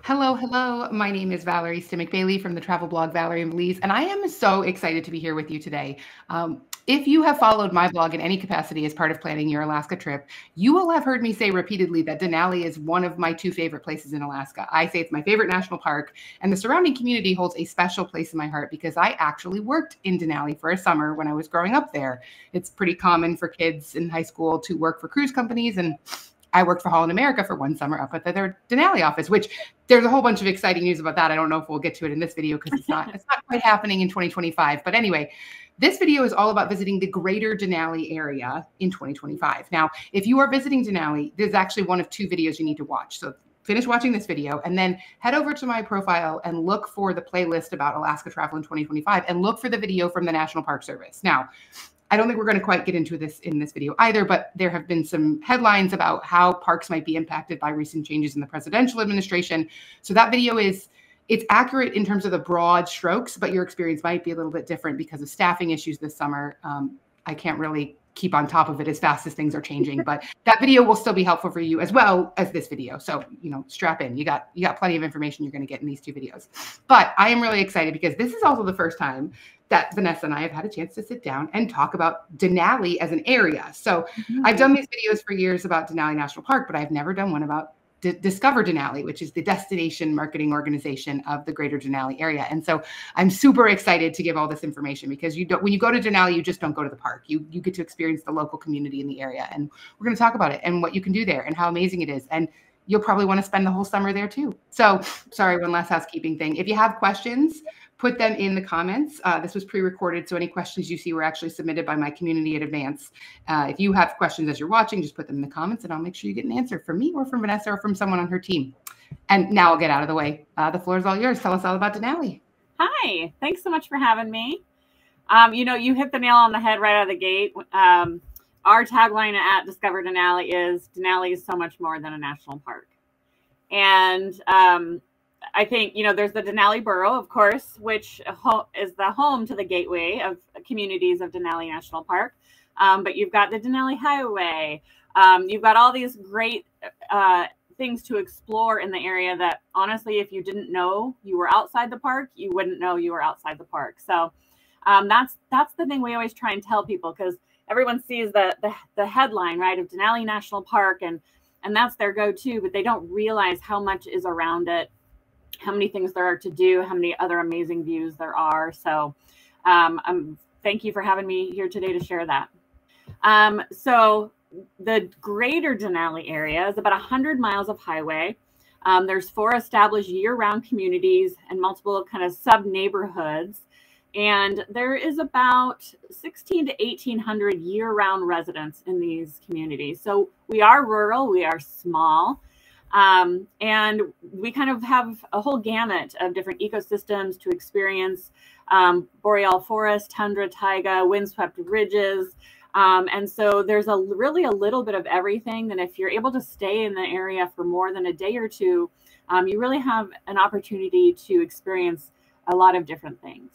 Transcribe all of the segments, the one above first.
Hello, hello. My name is Valerie Stimmick Bailey from the travel blog Valerie and Belize, and I am so excited to be here with you today. If you have followed my blog in any capacity as part of planning your Alaska trip, you will have heard me say repeatedly that Denali is one of my two favorite places in Alaska. I say it's my favorite national park, and the surrounding community holds a special place in my heart because I actually worked in Denali for a summer when I was growing up there. It's pretty common for kids in high school to work for cruise companies, and I worked for Holland America for one summer up at their Denali office, which there's a whole bunch of exciting news about that. I don't know if we'll get to it in this video because it's not quite happening in 2025. But anyway, this video is all about visiting the greater Denali area in 2025. Now, if you are visiting Denali, there's actually one of two videos you need to watch. So finish watching this video and then head over to my profile and look for the playlist about Alaska travel in 2025 and look for the video from the National Park Service. Now, I don't think we're going to quite get into this in this video either, but there have been some headlines about how parks might be impacted by recent changes in the presidential administration. So that video it's accurate in terms of the broad strokes, but your experience might be a little bit different because of staffing issues this summer. I can't really keep on top of it as fast as things are changing, but that video will still be helpful for you as well as this video. So, strap in. You got plenty of information you're going to get in these two videos. But I am really excited because this is also the first time that Vanessa and I have had a chance to sit down and talk about Denali as an area. So I've done these videos for years about Denali National Park, but I've never done one about Discover Denali, which is the destination marketing organization of the greater Denali area. And so I'm super excited to give all this information because when you go to Denali, you just don't go to the park. You get to experience the local community in the area. And we're going to talk about it and what you can do there and how amazing it is. And you'll probably want to spend the whole summer there too. So sorry, one last housekeeping thing. If you have questions, put them in the comments. This was pre-recorded, so any questions you see were actually submitted by my community in advance. If you have questions as you're watching, just put them in the comments and I'll make sure you get an answer from me or from Vanessa or from someone on her team. And now I'll get out of the way. The floor is all yours. Tell us all about Denali. Hi, thanks so much for having me. You hit the nail on the head right out of the gate. Our tagline at Discover Denali is so much more than a national park. And I think, there's the Denali Borough, of course, which is the home to the gateway of communities of Denali National Park. But you've got the Denali Highway. You've got all these great things to explore in the area that, honestly, if you didn't know you were outside the park, you wouldn't know you were outside the park. So that's the thing we always try and tell people, because everyone sees the headline, right, of Denali National Park, and that's their go-to, but they don't realize how much is around it, how many things there are to do, how many other amazing views there are. So thank you for having me here today to share that. So the greater Denali area is about 100 miles of highway. There's 4 established year-round communities and multiple kind of sub-neighborhoods. And there is about 1,600 to 1,800 year-round residents in these communities. So we are rural, we are small, and we kind of have a whole gamut of different ecosystems to experience: boreal forest, tundra, taiga, windswept ridges. And so there's really a little bit of everything. And if you're able to stay in the area for more than a day or two, you really have an opportunity to experience a lot of different things.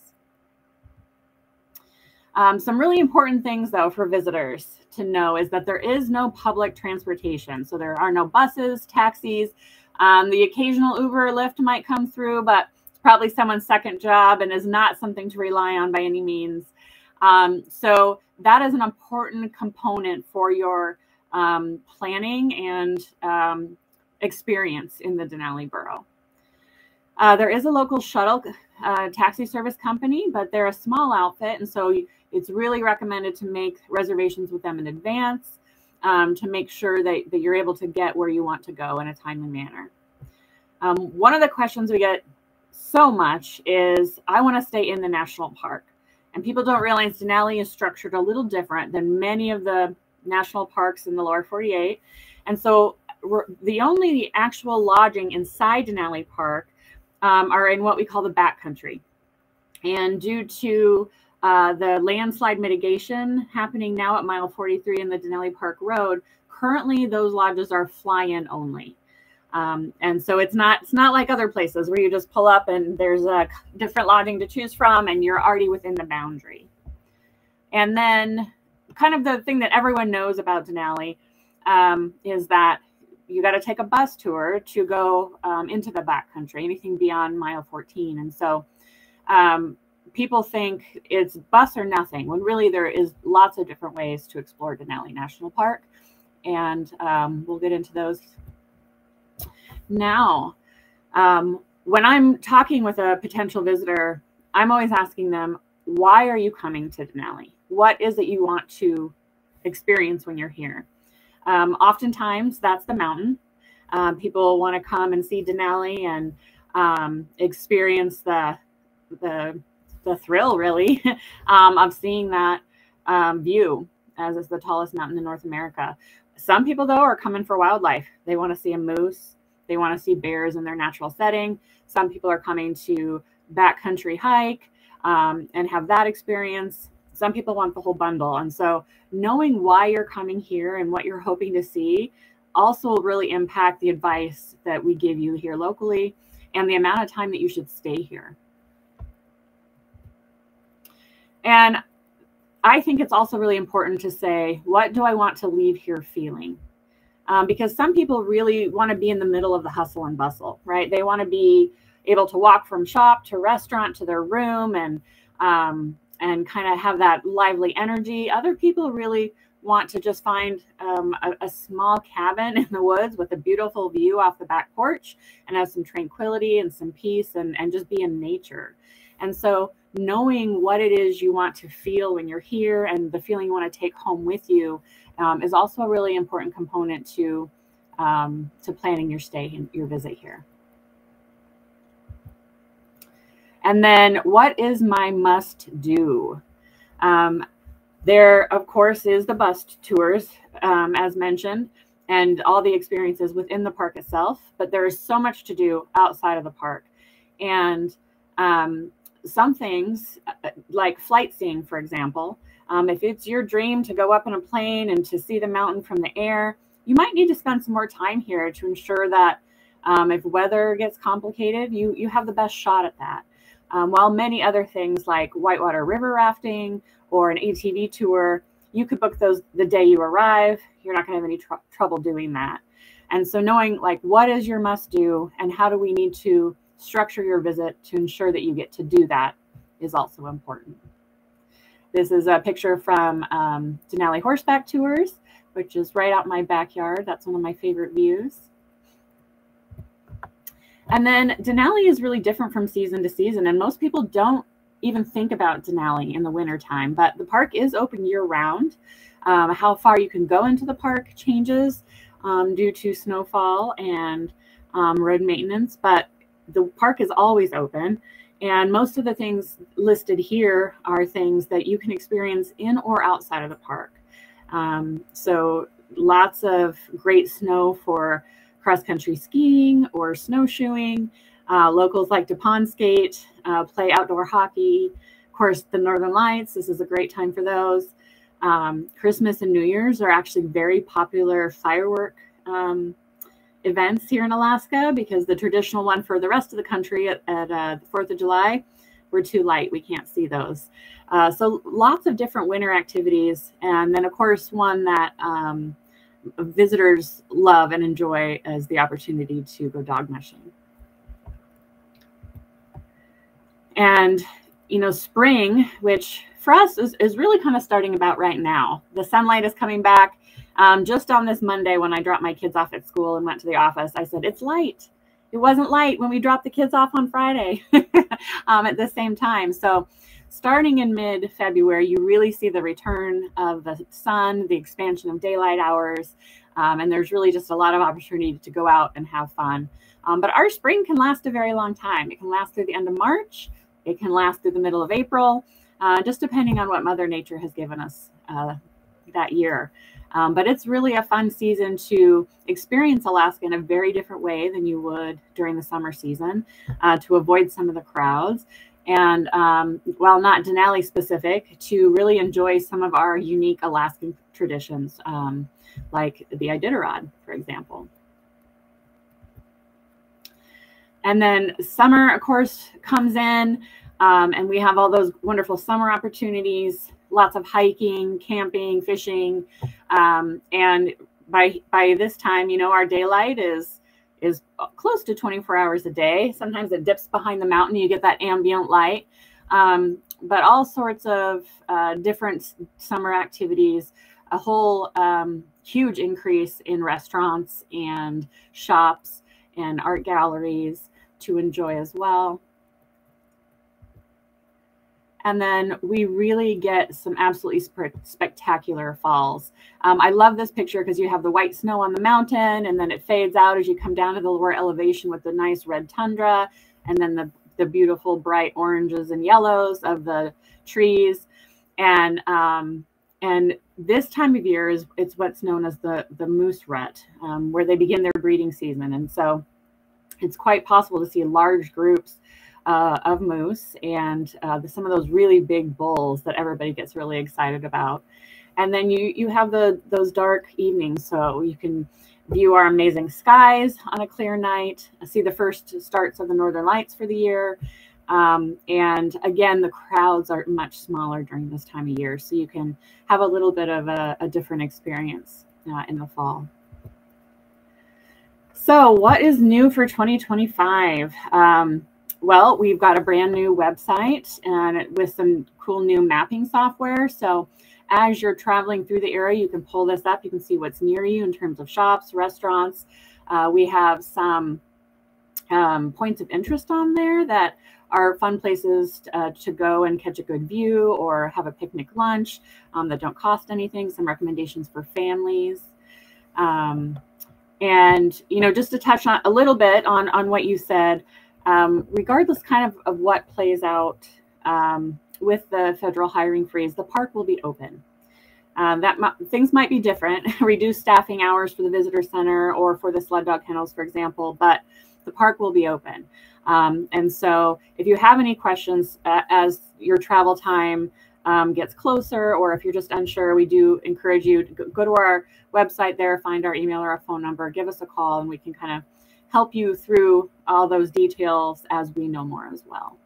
Some really important things, though, for visitors to know is that there is no public transportation. So there are no buses, taxis. The occasional Uber or Lyft might come through, but it's probably someone's second job and is not something to rely on by any means. So that is an important component for your planning and experience in the Denali Borough. There is a local shuttle taxi service company, but they're a small outfit, and so it's really recommended to make reservations with them in advance to make sure that you're able to get where you want to go in a timely manner. One of the questions we get so much is, I want to stay in the national park. And people don't realize Denali is structured a little different than many of the national parks in the lower 48. And so the only actual lodging inside Denali Park are in what we call the backcountry. And due to the landslide mitigation happening now at mile 43 in the Denali Park Road, currently those lodges are fly-in only. And so it's not like other places where you just pull up and there's a different lodging to choose from and you're already within the boundary. And then kind of the thing that everyone knows about Denali is that you got to take a bus tour to go into the backcountry, anything beyond mile 14. And so people think it's bus or nothing, when really there is lots of different ways to explore Denali National Park. And we'll get into those now. When I'm talking with a potential visitor, I'm always asking them, why are you coming to Denali? What is it you want to experience when you're here? Oftentimes that's the mountain. People want to come and see Denali and experience the thrill, really, of seeing that view, as is the tallest mountain in North America. Some people, though, are coming for wildlife. They want to see a moose. They want to see bears in their natural setting. Some people are coming to backcountry hike and have that experience. Some people want the whole bundle. And so knowing why you're coming here and what you're hoping to see also will really impact the advice that we give you here locally and the amount of time that you should stay here. And I think it's also really important to say, what do I want to leave here feeling? Because some people really want to be in the middle of the hustle and bustle, right? They want to be able to walk from shop to restaurant to their room and kind of have that lively energy. Other people really want to just find a small cabin in the woods with a beautiful view off the back porch and have some tranquility and some peace and just be in nature. And so knowing what it is you want to feel when you're here and the feeling you want to take home with you is also a really important component to planning your stay and your visit here. And then what is my must do? There, of course, is the bus tours, as mentioned, and all the experiences within the park itself. But there is so much to do outside of the park. And some things like flight seeing, for example, if it's your dream to go up in a plane and to see the mountain from the air, you might need to spend some more time here to ensure that if weather gets complicated, you have the best shot at that. While many other things like whitewater river rafting or an ATV tour, you could book those the day you arrive. You're not going to have any trouble doing that. And so knowing like what is your must do and how do we need to structure your visit to ensure that you get to do that is also important. This is a picture from Denali Horseback Tours, which is right out my backyard. That's one of my favorite views. And then Denali is really different from season to season, and most people don't even think about Denali in the wintertime, but the park is open year-round. How far you can go into the park changes due to snowfall and road maintenance, but the park is always open, and most of the things listed here are things that you can experience in or outside of the park. So lots of great snow for cross-country skiing or snowshoeing. Locals like to pond skate, play outdoor hockey. Of course, the Northern Lights, this is a great time for those. Christmas and New Year's are actually very popular firework events here in Alaska, because the traditional one for the rest of the country at the 4th of July, we're too light. We can't see those. So lots of different winter activities. And then, of course, one that visitors love and enjoy is the opportunity to go dog mushing. And, you know, spring, which for us is really kind of starting about right now. The sunlight is coming back. Just on this Monday, when I dropped my kids off at school and went to the office, I said, it's light. It wasn't light when we dropped the kids off on Friday at the same time. So starting in mid-February, you really see the return of the sun, the expansion of daylight hours, and there's really just a lot of opportunity to go out and have fun. But our spring can last a very long time. It can last through the end of March. It can last through the middle of April, just depending on what Mother Nature has given us that year. But it's really a fun season to experience Alaska in a very different way than you would during the summer season, to avoid some of the crowds. And while not Denali specific, to really enjoy some of our unique Alaskan traditions, like the Iditarod, for example. And then summer, of course, comes in, and we have all those wonderful summer opportunities, lots of hiking, camping, fishing, and by this time, you know, our daylight is close to 24 hours a day. Sometimes it dips behind the mountain. You get that ambient light, but all sorts of different summer activities, a whole huge increase in restaurants and shops and art galleries to enjoy as well. And then we really get some absolutely spectacular falls. I love this picture because you have the white snow on the mountain, and then it fades out as you come down to the lower elevation with the nice red tundra, and then the beautiful bright oranges and yellows of the trees. And this time of year it's what's known as the moose rut, where they begin their breeding season. And so it's quite possible to see large groups of moose and some of those really big bulls that everybody gets really excited about. And then you have those dark evenings, so you can view our amazing skies on a clear night, see the first starts of the northern lights for the year. And again, the crowds are much smaller during this time of year, so you can have a little bit of a different experience in the fall. So what is new for 2025? Well, we've got a brand new website and with some cool new mapping software. So as you're traveling through the area, you can pull this up. You can see what's near you in terms of shops, restaurants. We have some points of interest on there that are fun places to go and catch a good view or have a picnic lunch that don't cost anything. Some recommendations for families. And, you know, just to touch on a little bit on what you said, regardless kind of what plays out with the federal hiring freeze, the park will be open. Things might be different, reduced staffing hours for the visitor center or for the sled dog kennels, for example, but the park will be open. And so if you have any questions as your travel time gets closer, or if you're just unsure, we do encourage you to go to our website there, find our email or our phone number, give us a call, and we can kind of help you through all those details as we know more as well.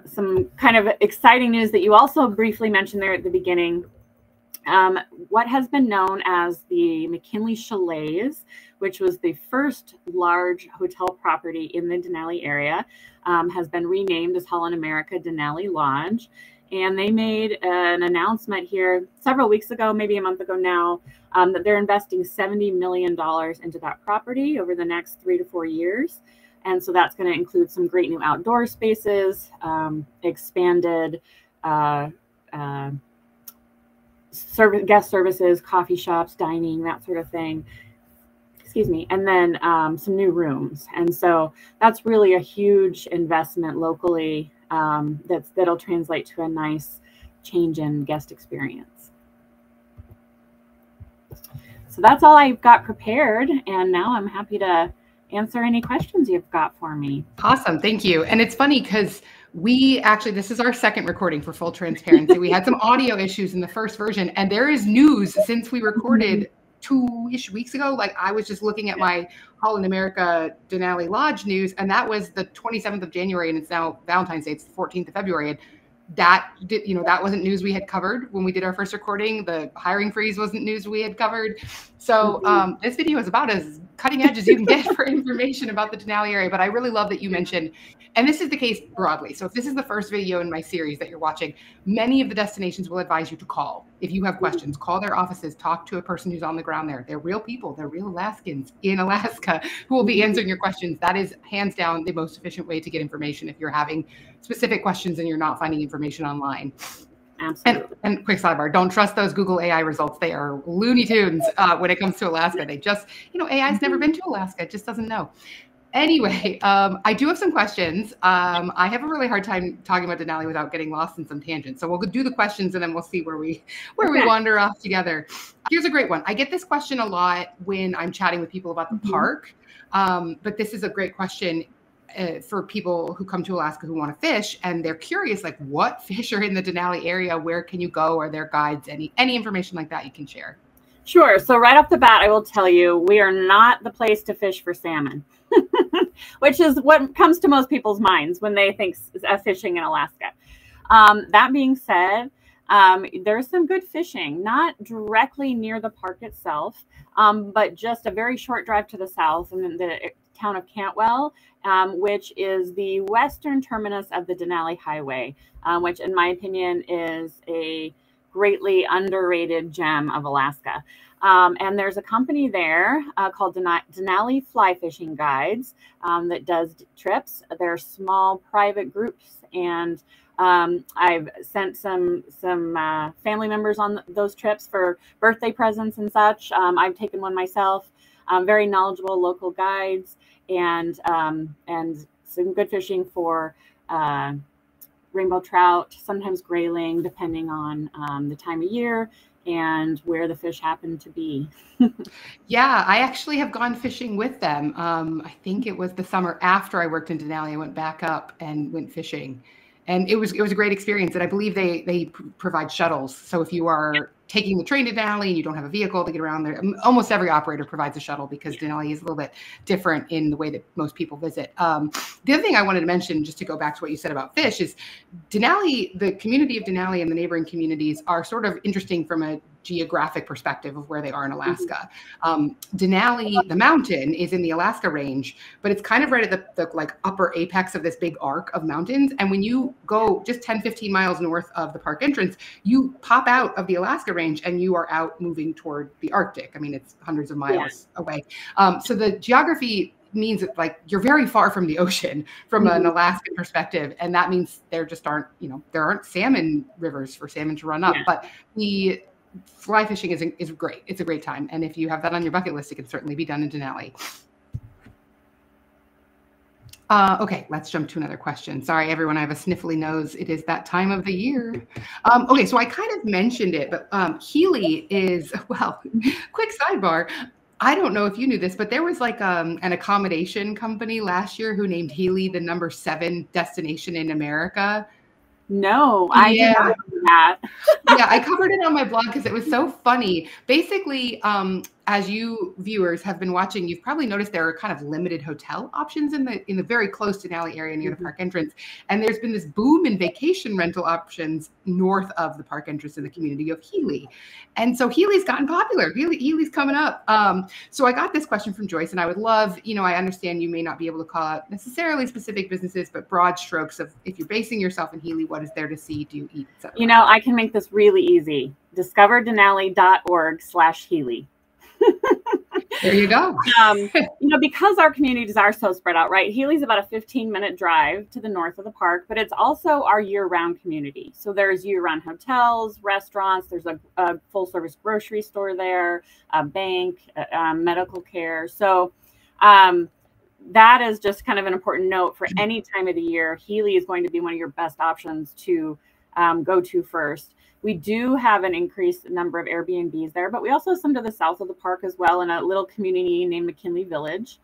Some kind of exciting news that you also briefly mentioned there at the beginning. What has been known as the McKinley Chalets, which was the first large hotel property in the Denali area, has been renamed as Holland America Denali Lodge. And they made an announcement here several weeks ago, maybe a month ago now, that they're investing $70 million into that property over the next 3 to 4 years. And so that's going to include some great new outdoor spaces, expanded guest services, coffee shops, dining, that sort of thing. Excuse me. And then some new rooms. And so that's really a huge investment locally that'll translate to a nice change in guest experience. So that's all I've got prepared. And now I'm happy to answer any questions you've got for me. Awesome. Thank you. And it's funny because this is our second recording for full transparency. We had some audio issues in the first version, and there is news since we recorded 2-ish weeks ago. Like, I was just looking at my Holland America Denali Lodge news, and that was the 27th of January, and it's now Valentine's Day. It's the 14th of February. And that wasn't news we had covered when we did our first recording. The hiring freeze wasn't news we had covered. So this video is about as cutting edge as you can get for information about the Denali area. But I really love that you mentioned, and this is the case broadly. So if this is the first video in my series that you're watching, many of the destinations will advise you to call. If you have questions, call their offices, talk to a person who's on the ground there. They're real people. They're real Alaskans in Alaska who will be answering your questions. That is hands down the most efficient way to get information if you're having specific questions and you're not finding information online. Absolutely. And quick sidebar, don't trust those Google AI results. They are Looney Tunes when it comes to Alaska. They just, AI's never been to Alaska. It just doesn't know. Anyway, I do have some questions. I have a really hard time talking about Denali without getting lost in some tangents. So we'll do the questions and then we'll see where we wander off together. Here's a great one. I get this question a lot when I'm chatting with people about the park. But this is a great question for people who come to Alaska who want to fish, and they're curious, like, what fish are in the Denali area? Where can you go? Are there guides? Any information like that you can share? Sure. So right off the bat, I will tell you, we are not the place to fish for salmon, which is what comes to most people's minds when they think of fishing in Alaska. That being said, There's some good fishing, not directly near the park itself, but just a very short drive to the south in the town of Cantwell, which is the western terminus of the Denali Highway, which in my opinion is a greatly underrated gem of Alaska. And there's a company there called Denali Fly Fishing Guides that does trips. They're small private groups, and I've sent some family members on those trips for birthday presents and such. I've taken one myself. Very knowledgeable local guides, and some good fishing for rainbow trout, sometimes grayling, depending on the time of year and where the fish happen to be. Yeah, I actually have gone fishing with them. I think it was the summer after I worked in Denali. I went back up and went fishing, and it was a great experience. And I believe they provide shuttles. So if you are taking the train to Denali and you don't have a vehicle to get around there, almost every operator provides a shuttle, because Denali is a little bit different in the way that most people visit. The other thing I wanted to mention, just to go back to what you said about fish, is Denali, the community of Denali and the neighboring communities are sort of interesting from a geographic perspective of where they are in Alaska. Denali, the mountain, is in the Alaska range, but it's kind of right at the like upper apex of this big arc of mountains. And when you go just 10, 15 miles north of the park entrance, you pop out of the Alaska range and you are out moving toward the Arctic. I mean, it's hundreds of miles away. So the geography means that, like, you're very far from the ocean from an Alaskan perspective. And that means there just aren't, there aren't salmon rivers for salmon to run up. But the fly fishing is great. It's a great time. And if you have that on your bucket list, it can certainly be done in Denali. Okay, let's jump to another question. Sorry, everyone, I have a sniffly nose. It is that time of the year. Okay, so I kind of mentioned it, but Healy is, well, quick sidebar. I don't know if you knew this, but there was like an accommodation company last year who named Healy the #7 destination in America. No, I did not know that. Yeah, I covered it on my blog because it was so funny. Basically, as you viewers have been watching, you've probably noticed there are kind of limited hotel options in the very close to Denali area near the park entrance. And there's been this boom in vacation rental options north of the park entrance in the community of Healy. And so Healy's gotten popular. Healy's coming up. So I got this question from Joyce, and I would love, I understand you may not be able to call out necessarily specific businesses, but broad strokes of, if you're basing yourself in Healy, what is there to see, do, eat, etc. I can make this really easy. discoverdenali.org/Healy. There you go. Because our communities are so spread out, right? Healy's about a 15-minute drive to the north of the park, but it's also our year-round community. So there's year-round hotels, restaurants. There's a full-service grocery store there, a bank, medical care. So that is just kind of an important note for any time of the year. Healy is going to be one of your best options to go to first. We do have an increased number of Airbnbs there, but we also have some to the south of the park as well, in a little community named McKinley Village.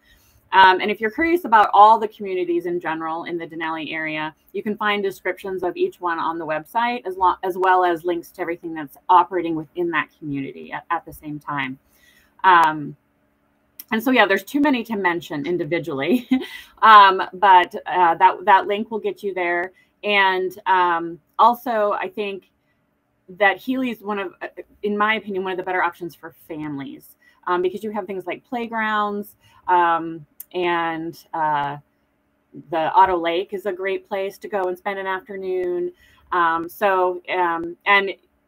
And if you're curious about all the communities in general in the Denali area, you can find descriptions of each one on the website, as well as links to everything that's operating within that community at the same time. And so, yeah, there's too many to mention individually, but that link will get you there. And also, I think that Healy is in my opinion, one of the better options for families, because you have things like playgrounds, and the Otto Lake is a great place to go and spend an afternoon. And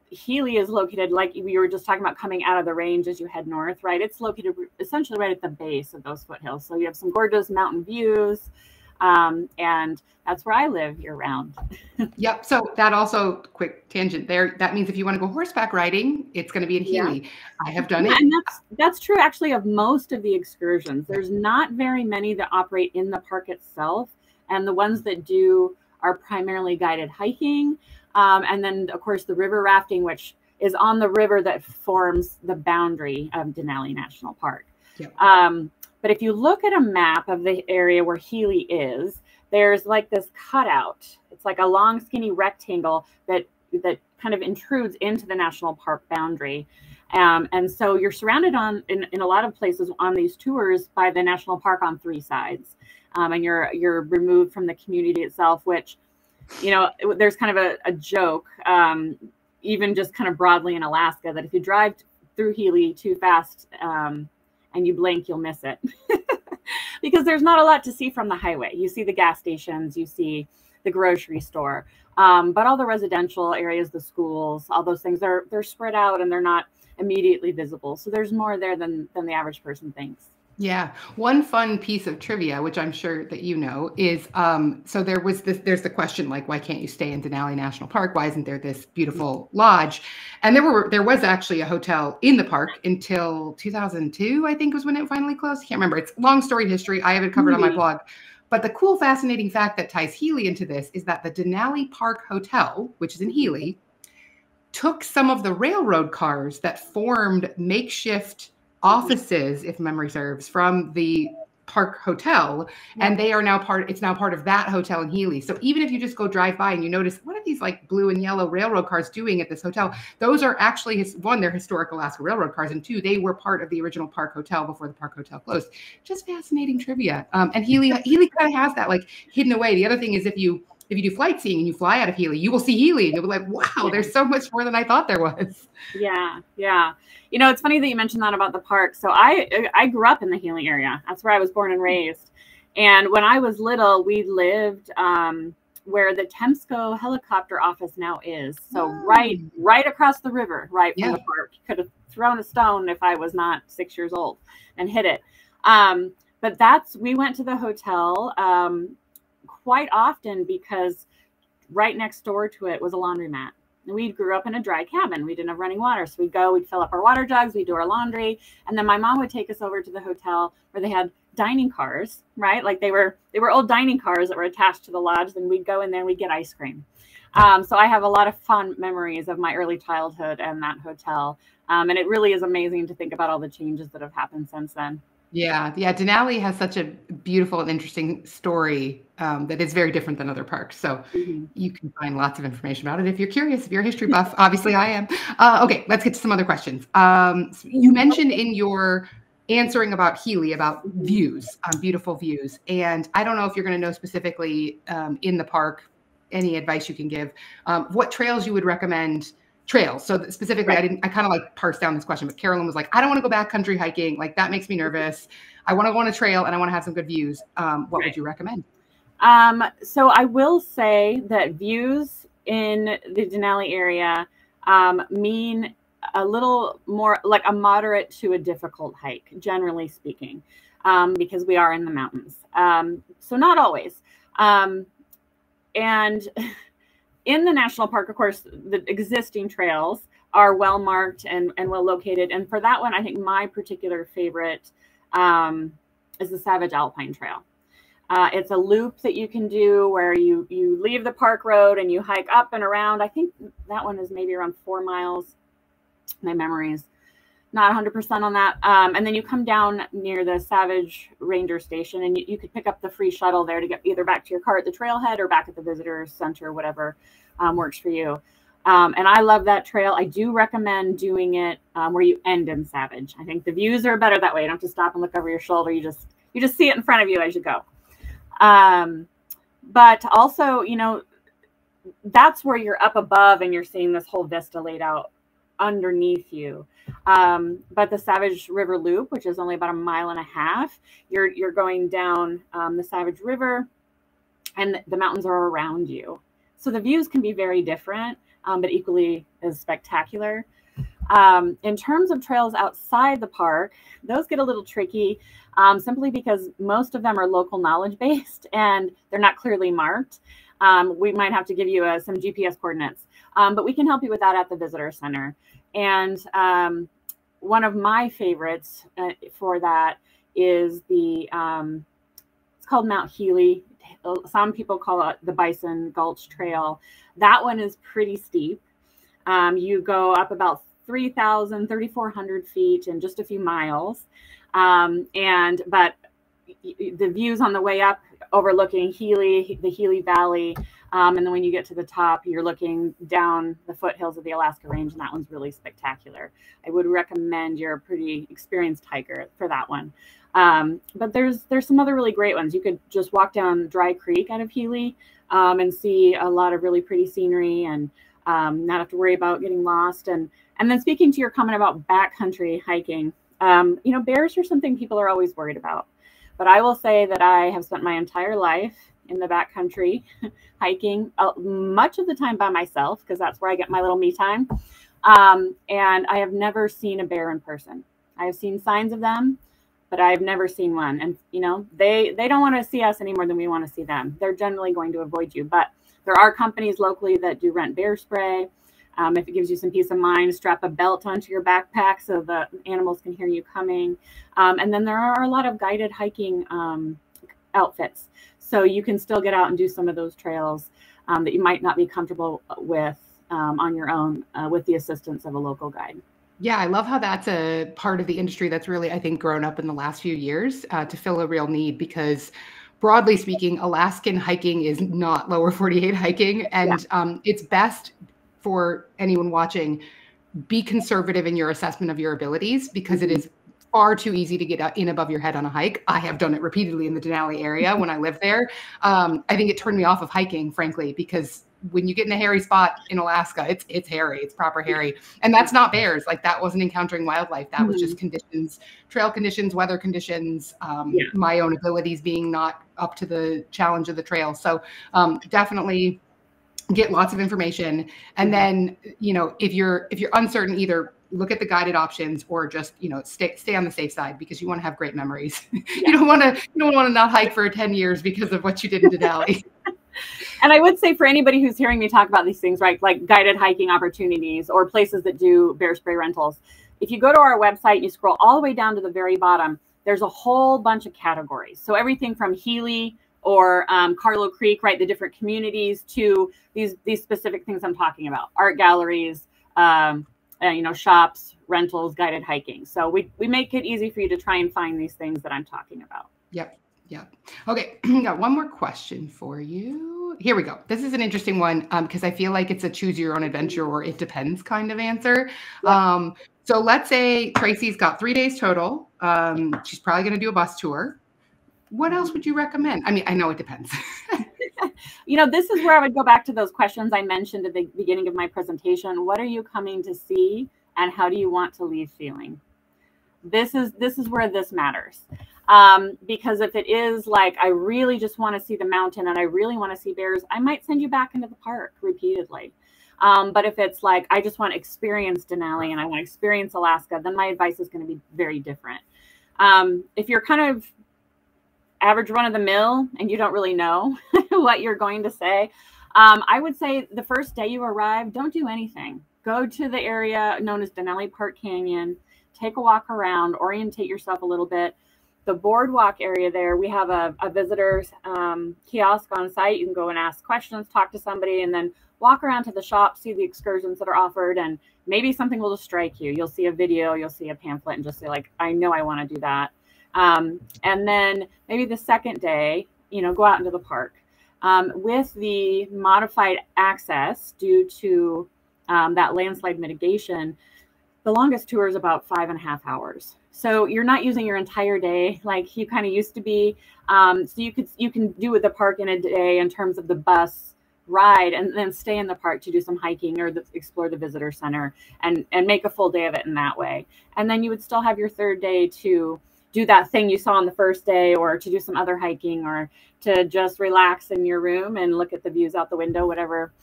Healy is located, like we were just talking about, coming out of the range as you head north, right? It's located essentially right at the base of those foothills. So you have some gorgeous mountain views. And that's where I live year round. Yep. So that also, quick tangent there, that means if you want to go horseback riding, it's going to be in Healy. I have done it. And that's true actually of most of the excursions. There's not very many that operate in the park itself. And the ones that do are primarily guided hiking. And then of course the river rafting, which is on the river that forms the boundary of Denali National Park. Yep. But if you look at a map of the area where Healy is, there's like this cutout. It's like a long, skinny rectangle that kind of intrudes into the national park boundary. And so you're surrounded in a lot of places on these tours by the national park on 3 sides. And you're removed from the community itself, which, there's kind of a joke. even just kind of broadly in Alaska, that if you drive through Healy too fast and you blink, you'll miss it. Because there's not a lot to see from the highway. You see the gas stations, you see the grocery store, but all the residential areas, the schools, all those things, they're spread out and they're not immediately visible. So there's more there than the average person thinks. Yeah. One fun piece of trivia, which I'm sure that you know, is so there's the question, like, why can't you stay in Denali National Park? Why isn't there this beautiful lodge? And there was actually a hotel in the park until 2002, I think was when it finally closed. I can't remember. It's long story history. I have it covered on my blog. But the cool, fascinating fact that ties Healy into this is that the Denali Park Hotel, which is in Healy, took some of the railroad cars that formed makeshift offices, if memory serves, from the Park Hotel, and they are now it's now part of that hotel in Healy. So even if you just go drive by and you notice, what are these like blue and yellow railroad cars doing at this hotel? Those are actually, one, they're historic Alaska Railroad cars, and two, they were part of the original Park Hotel before the Park Hotel closed. Just fascinating trivia. And Healy kind of has that like hidden away. The other thing is if you do flight seeing and you fly out of Healy, you will see Healy and you'll be like, wow, there's so much more than I thought there was. Yeah. Yeah. You know, it's funny that you mentioned that about the park. So I grew up in the Healy area. That's where I was born and raised. And when I was little, we lived where the Temsco helicopter office now is. So right across the river, right from the park. Could have thrown a stone if I was not 6 years old and hit it. But we went to the hotel quite often because right next door to it was a laundromat. And we grew up in a dry cabin. We didn't have running water. So we'd fill up our water jugs, we'd do our laundry. And then my mom would take us over to the hotel where they had dining cars, right? Like they were old dining cars that were attached to the lodge. Then we'd go in there and we'd get ice cream. So I have a lot of fond memories of my early childhood and that hotel. And it really is amazing to think about all the changes that have happened since then. Yeah. Denali has such a beautiful and interesting story that is very different than other parks. So you can find lots of information about it if you're curious, if you're a history buff. Obviously, I am. Okay, let's get to some other questions. So you mentioned in your answering about Healy, about views, beautiful views. And I don't know if you're going to know specifically in the park, any advice you can give, what trails you would recommend. Trails. So specifically, I kind of like parsed down this question, but Carolyn was like, I don't want to go backcountry hiking. Like that makes me nervous. I want to go on a trail and I want to have some good views. What would you recommend? So I will say that views in the Denali area mean a little more like a moderate to a difficult hike, generally speaking, because we are in the mountains. So not always. And in the national park, of course, the existing trails are well marked and well located. And for that one, I think my particular favorite is the Savage Alpine Trail. It's a loop that you can do where you leave the park road and you hike up and around. I think that one is maybe around 4 miles. My memory is not 100% on that. And then you come down near the Savage Ranger Station and you could pick up the free shuttle there to get either back to your car at the trailhead or back at the visitor center, whatever works for you. And I love that trail. I do recommend doing it where you end in Savage. I think the views are better that way. You don't have to stop and look over your shoulder. You just see it in front of you as you go. But also, you know, that's where you're up above and you're seeing this whole vista laid out underneath you. But the Savage River Loop, which is only about 1.5 miles, you're going down the Savage River and the mountains are around you. So the views can be very different, but equally as spectacular. In terms of trails outside the park, those get a little tricky simply because most of them are local knowledge based and they're not clearly marked. We might have to give you some GPS coordinates, but we can help you with that at the visitor center. And one of my favorites for that is it's called Mount Healy. Some people call it the Bison Gulch Trail. That one is pretty steep. You go up about 3,400 feet in just a few miles. But the views on the way up overlooking Healy, the Healy Valley. And then when you get to the top, you're looking down the foothills of the Alaska Range, and that one's really spectacular. I would recommend you're a pretty experienced hiker for that one. But there's some other really great ones. You could just walk down Dry Creek out of Healy and see a lot of really pretty scenery. And not have to worry about getting lost. And then speaking to your comment about backcountry hiking, bears are something people are always worried about. But I will say that I have spent my entire life in the backcountry hiking, much of the time by myself, because that's where I get my little me time. And I have never seen a bear in person. I have seen signs of them, but I've never seen one. And, they don't want to see us any more than we want to see them. They're generally going to avoid you. But there are companies locally that do rent bear spray. If it gives you some peace of mind, strap a belt onto your backpack so the animals can hear you coming. And then there are a lot of guided hiking outfits. So you can still get out and do some of those trails that you might not be comfortable with on your own with the assistance of a local guide. Yeah, I love how that's a part of the industry that's really, I think, grown up in the last few years to fill a real need, because broadly speaking, Alaskan hiking is not lower 48 hiking. And it's best for anyone watching, be conservative in your assessment of your abilities, because it is far too easy to get in above your head on a hike. I have done it repeatedly in the Denali area when I lived there. I think it turned me off of hiking, frankly, because when you get in a hairy spot in Alaska, it's hairy, it's proper hairy. And that's not bears. Like, that wasn't encountering wildlife. That was just conditions, trail conditions, weather conditions, my own abilities being not up to the challenge of the trail. So definitely get lots of information. And then, if you're uncertain, either look at the guided options or just, stay on the safe side, because you want to have great memories. You don't want to not hike for 10 years because of what you did in Denali. And I would say, for anybody who's hearing me talk about these things, right, like guided hiking opportunities or places that do bear spray rentals, if you go to our website and you scroll all the way down to the very bottom, there's a whole bunch of categories. So everything from Healy or Carlo Creek, right, the different communities, to these specific things I'm talking about: art galleries, shops, rentals, guided hiking. So we make it easy for you to try and find these things that I'm talking about. Yep. Yeah. Okay. Got one more question for you. Here we go. This is an interesting one because I feel like it's a choose your own adventure or it depends kind of answer. Yeah. So let's say Tracy's got 3 days total. She's probably going to do a bus tour. What else would you recommend? I mean, I know it depends. This is where I would go back to those questions I mentioned at the beginning of my presentation. What are you coming to see, and how do you want to leave feeling? This is where this matters. Because if it is like, I really just want to see the mountain and I really want to see bears, I might send you back into the park repeatedly. But if it's like, I just want to experience Denali and I want to experience Alaska, then my advice is going to be very different. If you're kind of average run of the mill and you don't really know what you're going to say, I would say the first day you arrive, don't do anything. Go to the area known as Denali Park Canyon, take a walk around, orientate yourself a little bit. The boardwalk area there, we have a visitor's kiosk on site. You can go and ask questions, talk to somebody, and then walk around to the shop, see the excursions that are offered, and maybe something will just strike you. You'll see a video, you'll see a pamphlet, and just say, like, I know I want to do that. And then maybe the second day, go out into the park. With the modified access due to that landslide mitigation, the longest tour is about 5.5 hours. So you're not using your entire day like you kind of used to be. So you can do the park in a day in terms of the bus ride, and then stay in the park to do some hiking or explore the visitor center and make a full day of it in that way. And then you would still have your third day to do that thing you saw on the first day, or to do some other hiking, or to just relax in your room and look at the views out the window, whatever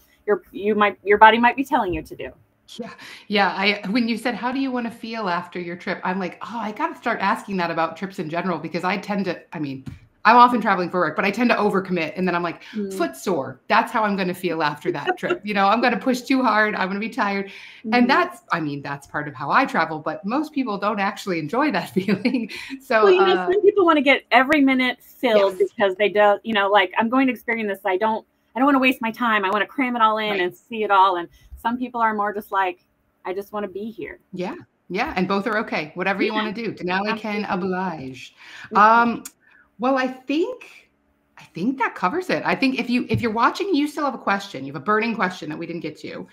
your body might be telling you to do. Yeah. When you said, how do you want to feel after your trip? I'm like, I got to start asking that about trips in general, because I tend to, I'm often traveling for work, but I tend to overcommit. And then I'm like, foot sore. That's how I'm going to feel after that trip. I'm going to push too hard. I'm going to be tired. And that's part of how I travel, but most people don't actually enjoy that feeling. So, some people want to get every minute filled because they don't, like, I'm going to experience this. I don't want to waste my time. I want to cram it all in and see it all. And some people are more just like, I just want to be here. Yeah. Yeah. And both are okay. Whatever you want to do. Denali can oblige. Well, I think I think that covers it. I think if you're watching and you still have a question, you have a burning question that we didn't get to,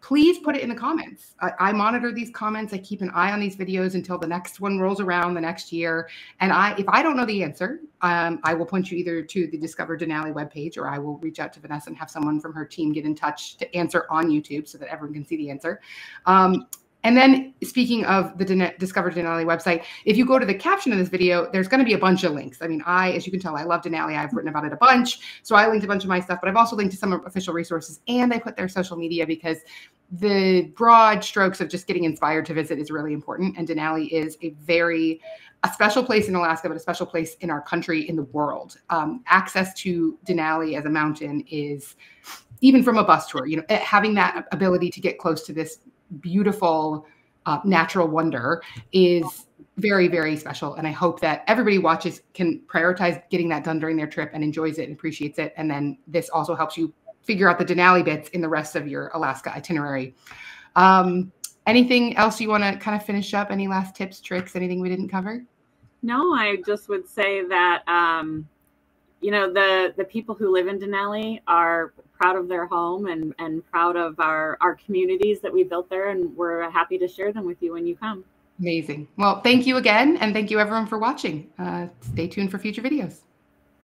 please put it in the comments. I monitor these comments. I keep an eye on these videos until the next one rolls around the next year. And if I don't know the answer, I will point you either to the Discover Denali webpage, or I will reach out to Vanessa and have someone from her team get in touch to answer on YouTube so that everyone can see the answer. And then speaking of the Discover Denali website, if you go to the caption of this video, there's going to be a bunch of links. I mean, as you can tell, I love Denali. I've written about it a bunch. So I linked a bunch of my stuff, but I've also linked to some official resources, and I put their social media because the broad strokes of just getting inspired to visit is really important. And Denali is a special place in Alaska, but a special place in our country, in the world. Access to Denali as a mountain is, even from a bus tour, having that ability to get close to this beautiful natural wonder is very, very special. And I hope that everybody watches can prioritize getting that done during their trip and enjoys it and appreciates it. And then this also helps you figure out the Denali bits in the rest of your Alaska itinerary. Anything else you want to kind of finish up? Any last tips, tricks, anything we didn't cover? No, I just would say that, the people who live in Denali are proud of their home and proud of our communities that we built there. And we're happy to share them with you when you come. Amazing. Well, thank you again. And thank you everyone for watching. Stay tuned for future videos.